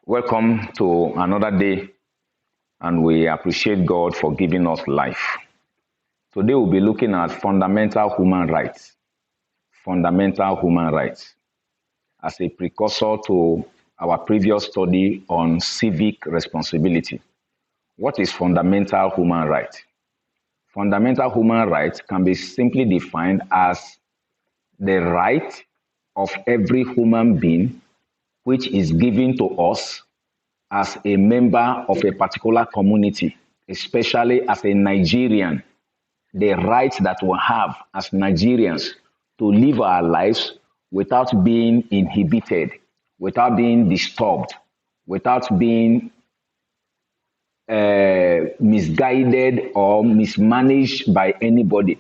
Welcome to another day, and we appreciate God for giving us life. Today, we'll be looking at fundamental human rights. Fundamental human rights as a precursor to our previous study on civic responsibility. What is fundamental human right? Fundamental human rights can be simply defined as the right of every human being which is given to us as a member of a particular community, especially as a Nigerian, the rights that we have as Nigerians to live our lives without being inhibited, without being disturbed, without being misguided or mismanaged by anybody.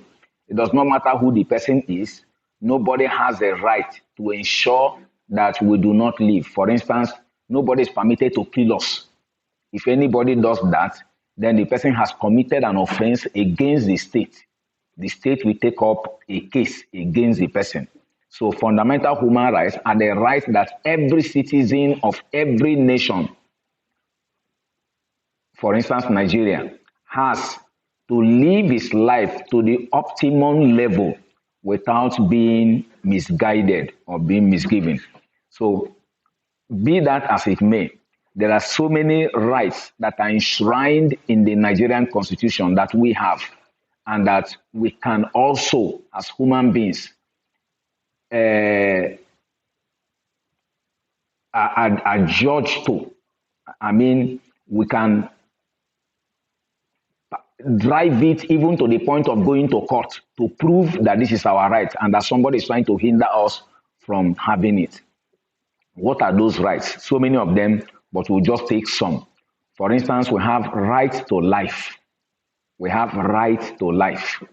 It does not matter who the person is, nobody has a right to ensure that we do not live. For instance, nobody is permitted to kill us. If anybody does that, then the person has committed an offense against the state. The state will take up a case against the person. So fundamental human rights are the rights that every citizen of every nation, for instance, Nigeria, has to live his life to the optimum level without being misguided or being misgiven. So, be that as it may, there are so many rights that are enshrined in the Nigerian constitution that we have, and that we can also, as human beings, are judged to. I mean, we can drive it even to the point of going to court to prove that this is our right and that somebody is trying to hinder us from having it. What are those rights? So many of them, but we'll just take some. For instance, we have right to life. We have right to life.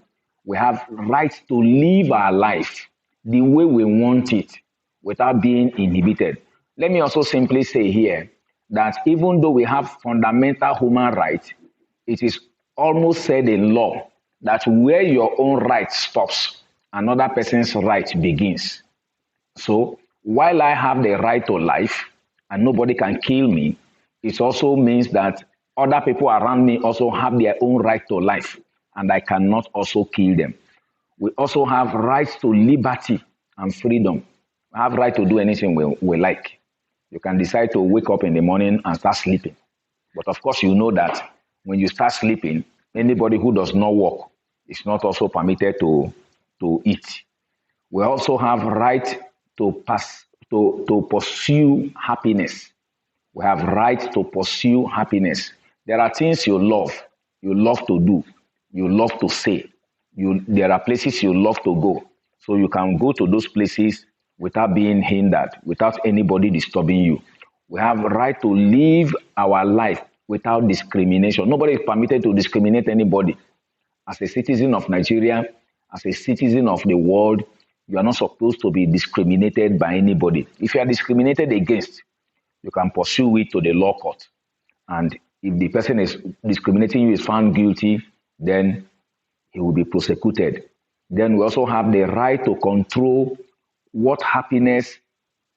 We have right to live our life the way we want it without being inhibited. Let me also simply say here that even though we have fundamental human rights, it is almost said in law that where your own right stops, another person's right begins. So while I have the right to life and nobody can kill me, it also means that other people around me also have their own right to life and I cannot also kill them. We also have rights to liberty and freedom. We have right to do anything we like. You can decide to wake up in the morning and start sleeping. But of course, you know that when you start sleeping, anybody who does not work is not also permitted to eat. We also have right to pursue happiness. We have right to pursue happiness. There are things you love to do, you love to say. There are places you love to go. So you can go to those places without being hindered, without anybody disturbing you. We have right to live our life without discrimination. Nobody is permitted to discriminate anybody. As a citizen of Nigeria, as a citizen of the world, you are not supposed to be discriminated by anybody. If you are discriminated against, you can pursue it to the law court. And if the person is discriminating you is found guilty, then he will be prosecuted. Then we also have the right to control what happiness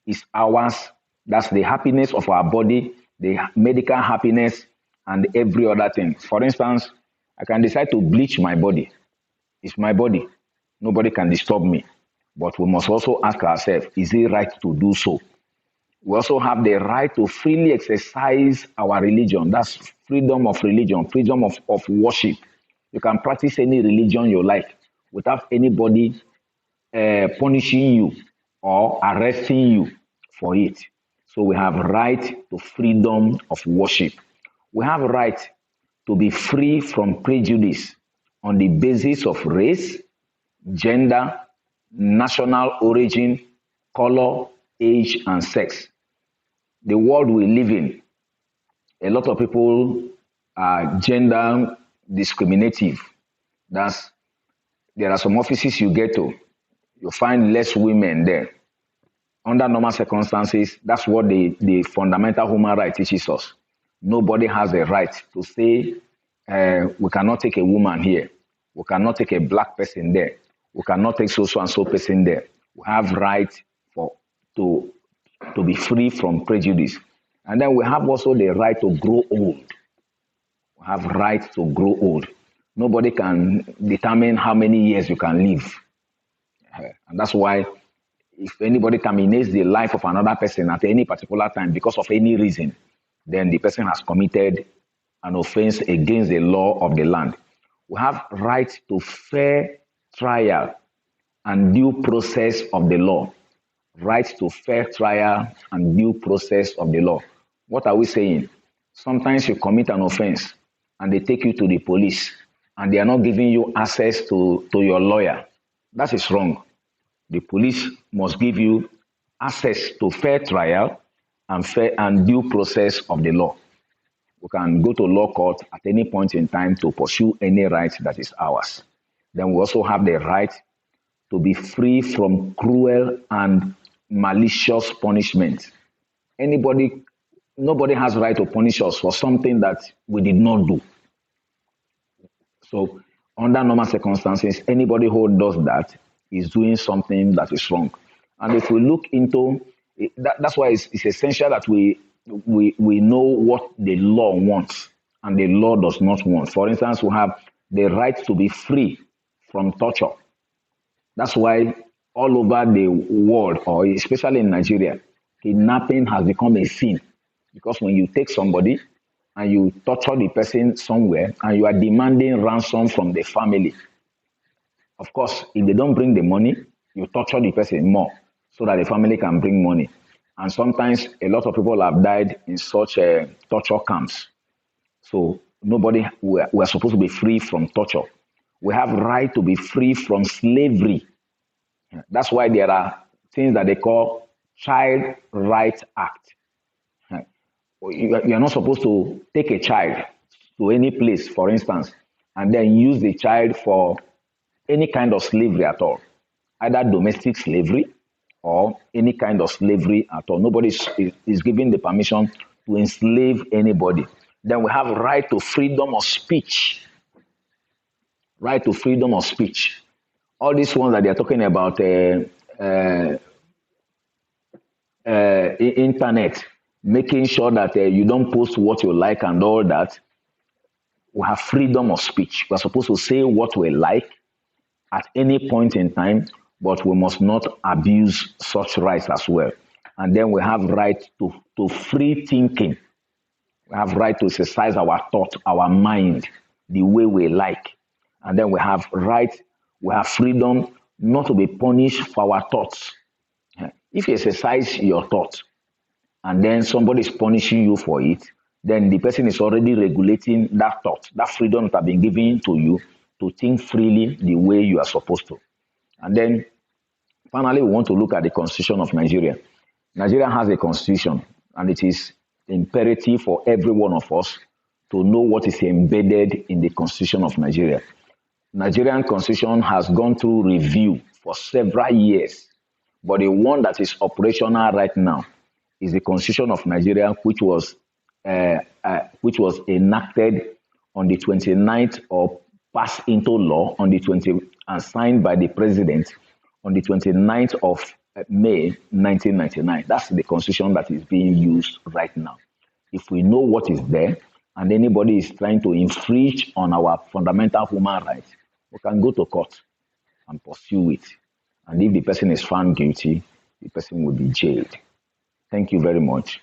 is ours. That's the happiness of our body, the medical happiness, and every other thing. For instance, I can decide to bleach my body. It's my body. Nobody can disturb me. But we must also ask ourselves, is it right to do so? We also have the right to freely exercise our religion. That's freedom of religion, freedom of worship. You can practice any religion you like without anybody punishing you or arresting you for it. So we have right to freedom of worship. We have right to be free from prejudice on the basis of race, gender, national origin, color, age, and sex. The world we live in, a lot of people are gender discriminative. There are some offices you get to, you find less women there. Under normal circumstances, that's what the fundamental human right teaches us. Nobody has a right to say, we cannot take a woman here. We cannot take a black person there. We cannot take so and so person there. We have right to be free from prejudice. And then we have also the right to grow old. We have right to grow old. Nobody can determine how many years you can live. And that's why if anybody terminates the life of another person at any particular time because of any reason, then the person has committed an offense against the law of the land. We have right to fair trial and due process of the law. Right to fair trial and due process of the law. What are we saying? Sometimes you commit an offense and they take you to the police and they are not giving you access to your lawyer. That is wrong. The police must give you access to fair trial and fair and due process of the law. We can go to law court at any point in time to pursue any right that is ours. Then we also have the right to be free from cruel and malicious punishment. Nobody has right to punish us for something that we did not do. So under normal circumstances, anybody who does that is doing something that is wrong. And if we look into that's why it's essential that we know what the law wants and the law does not want. For instance, we have the right to be free from torture. That's why all over the world, or especially in Nigeria, kidnapping has become a sin. Because when you take somebody and you torture the person somewhere and you are demanding ransom from the family, of course, if they don't bring the money, you torture the person more so that the family can bring money. And sometimes a lot of people have died in such torture camps. So we're supposed to be free from torture. We have right to be free from slavery. That's why there are things that they call Child Right Act. You are not supposed to take a child to any place, for instance, and then use the child for any kind of slavery at all, either domestic slavery or any kind of slavery at all. Nobody is given the permission to enslave anybody. Then we have right to freedom of speech. Right to freedom of speech. All these ones that they are talking about, internet, making sure that you don't post what you like and all that. We have freedom of speech. We're supposed to say what we like at any point in time, but we must not abuse such rights as well. And then we have right to free thinking. We have right to exercise our thought, our mind, the way we like. And then we have freedom not to be punished for our thoughts. If you exercise your thought and then somebody is punishing you for it, then the person is already regulating that thought, that freedom that has been given to you to think freely the way you are supposed to. And then finally, we want to look at the Constitution of Nigeria. Nigeria has a constitution, and it is imperative for every one of us to know what is embedded in the Constitution of Nigeria. Nigerian constitution has gone through review for several years, but the one that is operational right now is the Constitution of Nigeria, which was enacted on the 29th or passed into law on the 20 and signed by the president on the 29th of May 1999. That's the constitution that is being used right now. If we know what is there and anybody is trying to infringe on our fundamental human rights, we can go to court and pursue it. And if the person is found guilty, the person will be jailed. Thank you very much.